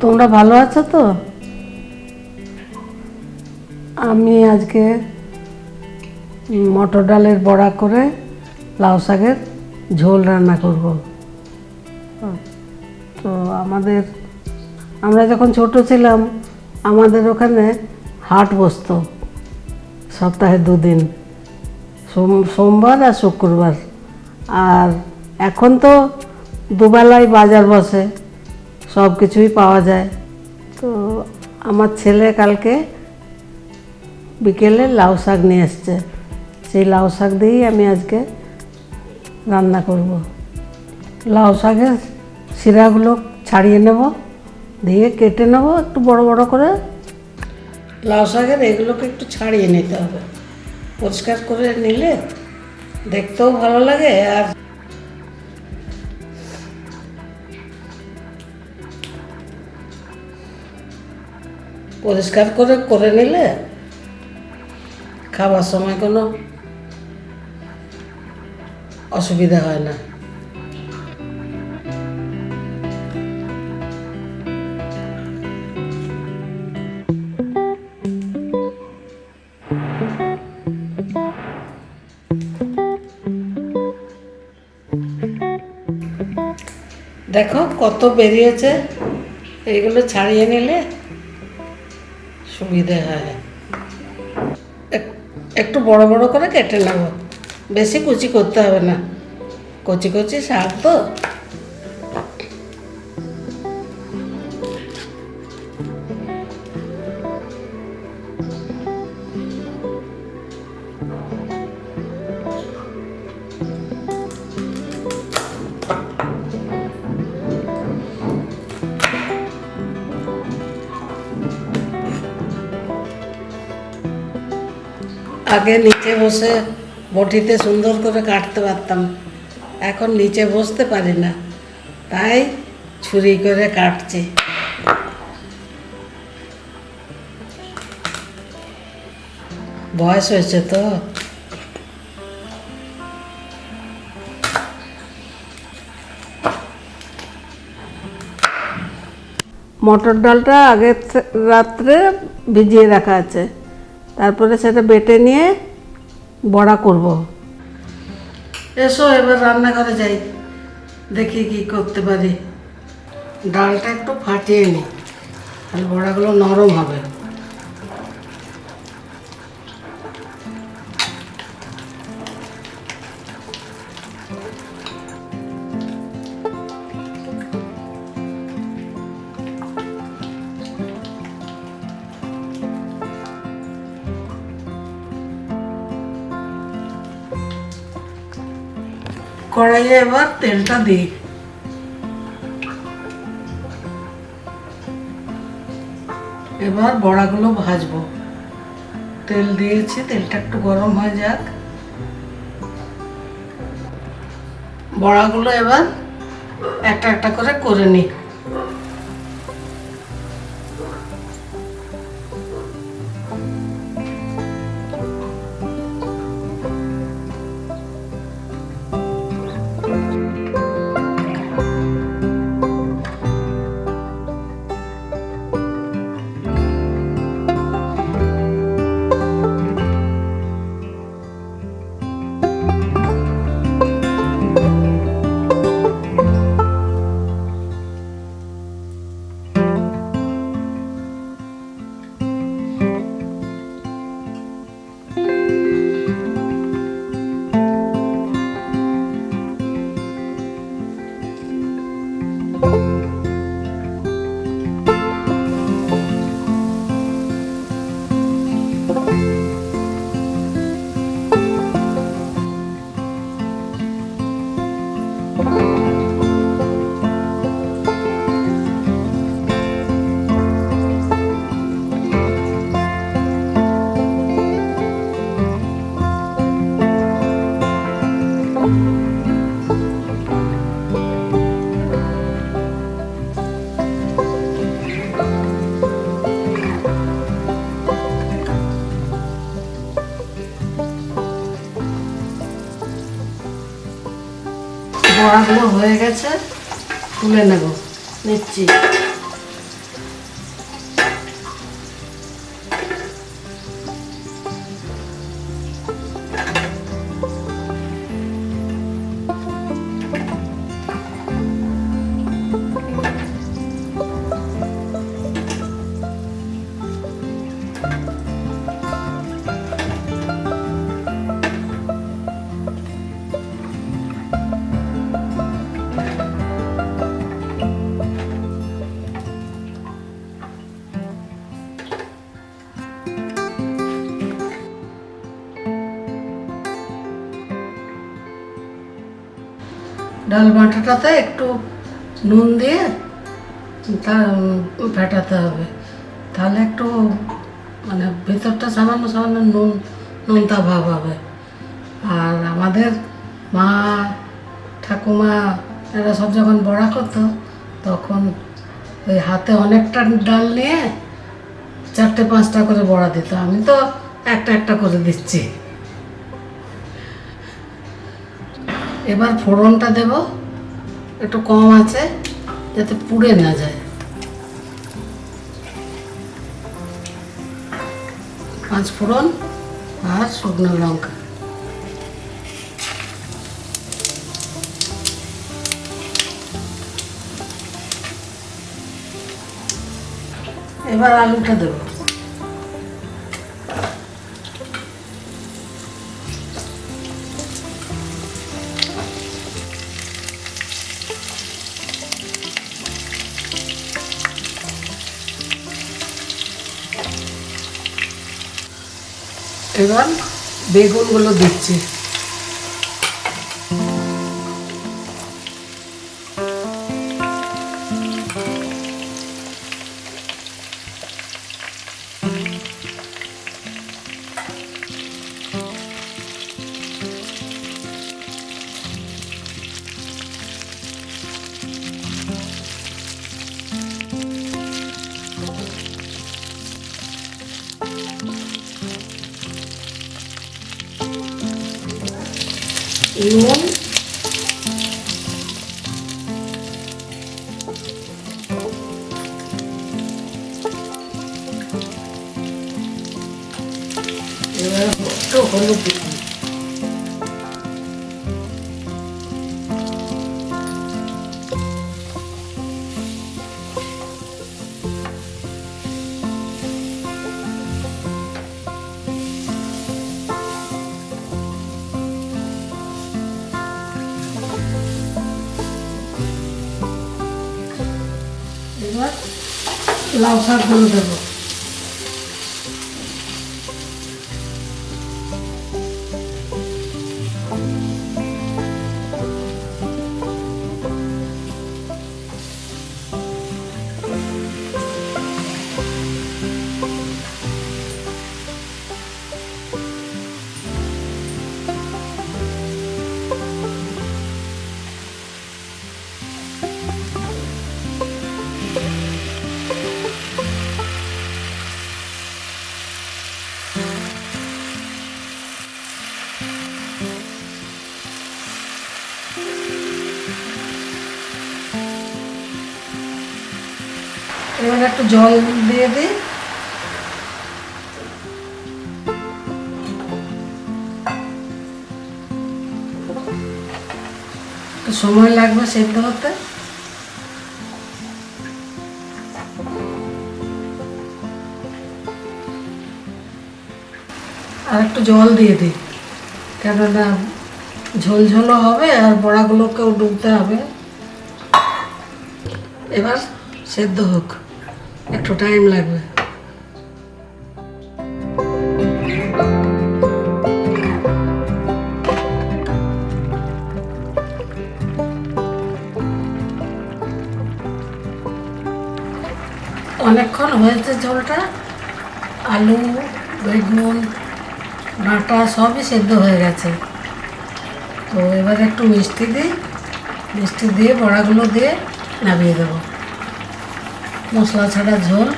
তোমরা ভালো আছো তো? আমি আজকে মটর ডালের বড়া করে লাউ শাকের ঝোল রান্না করব। তো আমরা যখন ছোট ছিলাম আমাদের ওখানে হাট বসতো সপ্তাহে 2 দিন, সোমবার আর শুক্রবার। আর এখন তো দুবেলাই বাজার বসে, সব কিছুই পাওয়া যায়। তো আমার ছেলে কালকে বিকেলে লাউ শাক নিয়ে এসছে, সেই লাউ শাক দিয়েই আমি আজকে রান্না করব। লাউ শাকের শিরাগুলো ছাড়িয়ে নেব, দিয়ে কেটে নেব একটু বড় বড় করে। লাউ শাকের এগুলোকে একটু ছাড়িয়ে নিতে হবে, পরিষ্কার করে নিলে দেখতেও ভালো লাগে। আর পরিষ্কার করে নিলে খাবার সময় কোনো অসুবিধা হয় না। দেখো কত বেরিয়েছে, এইগুলো ছাড়িয়ে নিলে সুবিধে হয়। একটু বড় বড় করে কেটে নেব, বেশি কুচি করতে হবে না, কচি কচি শাক তো। আগে নিচে বসে বটিতে সুন্দর করে কাটতে পারতাম, এখন নিচে বসতে পারি না, তাই ছুরি করে কাটছি। বয়স হয়েছে তো। মটর ডালটা আগের রাত্রে ভিজিয়ে রাখা আছে, তারপরে সেটা বেটে নিয়ে বড়া করব। এসো এবার রান্নাঘরে যাই, দেখি কি করতে পারি। ডালটা একটু ফাটিয়ে নিই, তাহলে বড়াগুলো নরম হবে। কড়াইয়ে এবার তেলটা দিই। এবার বড়াগুলো ভাজবো। তেল দিয়েছি, তেলটা একটু গরম হয়ে যাক। বড়াগুলো এবার একটা একটা করে নিই। বড়াগুলো হয়ে গেছে, তুলে নেব, নিচ্ছি। ডাল বাটাটাতে একটু নুন দিয়ে ফেটাতে হবে, তাহলে একটু মানে ভেতরটা সামান্য সামান্য নোনতা ভাব হবে। আর আমাদের মা ঠাকুমা এরা সব যখন বড়া করতো তখন ওই হাতে অনেকটা ডাল নিয়ে 4-5টা করে বড়া দিত, আমি তো একটা একটা করে দিচ্ছি। এবার ফোড়নটা দেব, একটু কম আছে যাতে পুড়ে না যায়। 5 ফোড়ন আর শুকনো লঙ্কা। এবার আলুটা দেব। এবার বেগুনগুলো দিচ্ছি। নুন, এবার একটু হলুদ দিলাম। এবার লাউ শাকগুলো দেবো। এবার একটু জল দিয়ে দিই। একটু সময় লাগবে সেদ্ধ হতে। আর একটু জল দিয়ে দিই, কেননা ঝোল ঝোলও হবে আর বড়াগুলোকেও ডুবতে হবে। এবার সেদ্ধ হোক, একটু টাইম লাগবে। অনেকক্ষণ হয়েছে ঝোলটা, আলু বেগুন ডাঁটা সবই সেদ্ধ হয়ে গেছে। তো এবার একটু মিষ্টি দিই, মিষ্টি দিয়ে বড়াগুলো দিয়ে নামিয়ে দেবো। মশলা ছাড়া ঝোল।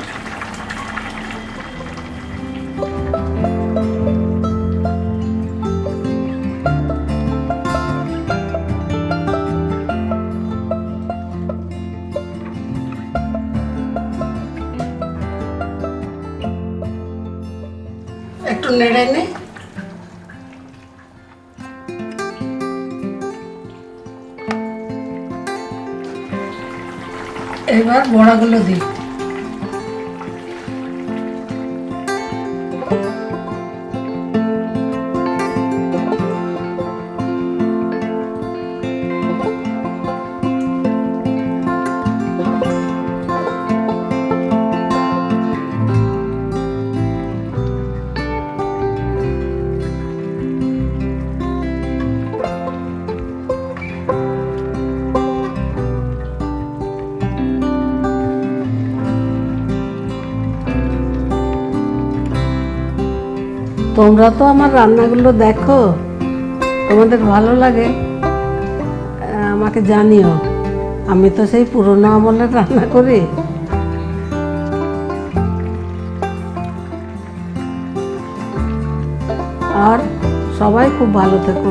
একটু নেড়ে নিই। এবার বড়াগুলো দিই। তোমরা তো আমার রান্নাগুলো দেখো, তোমাদের ভালো লাগে, আমাকে জানিও। আমি তো সেই পুরোনো আমলের রান্না করি। আর সবাই খুব ভালো থেকো।